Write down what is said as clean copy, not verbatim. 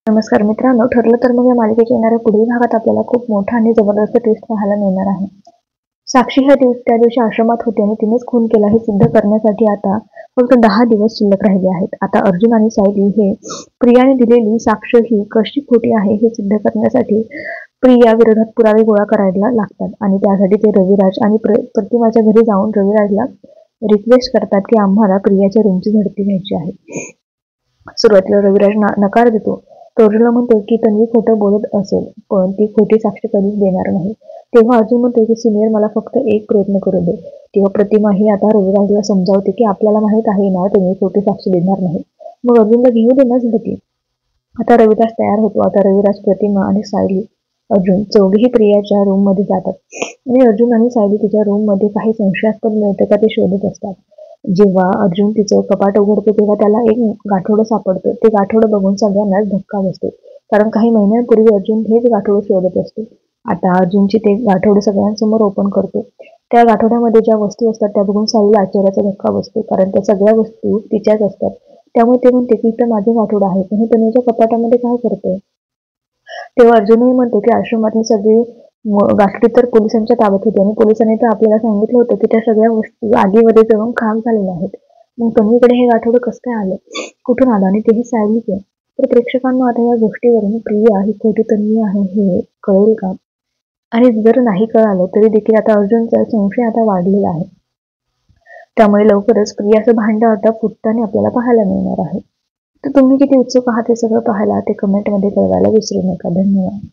नमस्कार मित्रांनो, ठरलं तर मग या मालिकेच्या येणाऱ्या पुढील भागात आपल्याला खूप मोठा आणि जबरदस्त ट्विस्ट पाहायला मिळणार आहे. साक्षी त्या दिवशी आश्रमात होती आणि तिनेच खून केला हे सिद्ध करण्यासाठी आता फक्त 10 दिवस शिल्लक राहिले आहेत. आता अर्जुन आणि सायली हे प्रियाने दिलेली साक्ष ही कशी खोटी आहे हे सिद्ध करण्यासाठी प्रिया विरोधात पुरावे गोळा करायला लागतात आणि त्यासाठी ते रविराज आणि प्रतिमाच्या घरी जाऊन रविराजला रिक्वेस्ट करतात की आम्हाला प्रियाच्या रूमची झडती घ्यायची आहे. सुरुवातीला रविराज नकार देतो. तो अर्जुनला म्हणतो की तन्वी खोटं बोलत असेल, पण ती खोटी साक्ष कधीच देणार नाही. तेव्हा अर्जुन म्हणतो की सिनियर मला फक्त एक प्रयत्न करू दे. तेव्हा प्रतिमा ही आता रविराजला समजावते की आपल्याला माहित आहे ना तन्वी खोटी साक्ष देणार नाही. मग अर्जुनला घेऊ दे ना झडती. आता रविराज तयार होतो. आता रविराज, प्रतिमा आणि सायली, अर्जुन चौघेही प्रियाच्या रूम मध्ये जातात आणि अर्जुन आणि सायली तिच्या रूम मध्ये काही संशयास्पद मिळतं का ते शोधत असतात. जेव्हा अर्जुन तिचं कपाट उघडतो तेव्हा त्याला एक गाठोडं सापडतं. ते गाठोडं बघून सगळ्यांनाच धक्का बसतो, कारण काही महिन्यांपूर्वी अर्जुन हेच गाठोडं शोधत असतो. आता अर्जुनची ते गाठोडं सगळ्यांसमोर ओपन करतो. त्या गाठोड्यामध्ये ज्या वस्तू असतात त्या बघून सायलीला आश्चर्याचा धक्का बसतो, कारण त्या सगळ्या वस्तू तिच्याच असतात. त्यामुळे ते म्हणते की इथं माझं गाठोडं आहे, पण हे तनुच्या कपाटामध्ये काय करते. तेव्हा अर्जुनही म्हणतो की आश्रमातली सगळी गाठोडी तर पोलिसांच्या ताब्यात होती आणि पोलिसांनी तर आपल्याला सांगितलं होतं की त्या सगळ्या वस्तू आगीमध्ये जळून खाक झालेल्या आहेत. मग तन्वीकडे हे गाठोडं कसं काय आलं, कुठून आलं आणि तेही सायलीचे. तर प्रेक्षकांना आता या गोष्टीवरून प्रिया ही खोटी तन्वी आहे हे कळेल का? आणि जर नाही कळालं तरी देखील आता अर्जुनचा संशय आता वाढलेला आहे. त्यामुळे लवकरच प्रियाचं भांडं आता फुटताना आपल्याला पाहायला मिळणार आहे. तर तुम्ही किती उत्सुक आहात हे सगळं पाहायला ते कमेंटमध्ये कळवायला विसरू नका. धन्यवाद.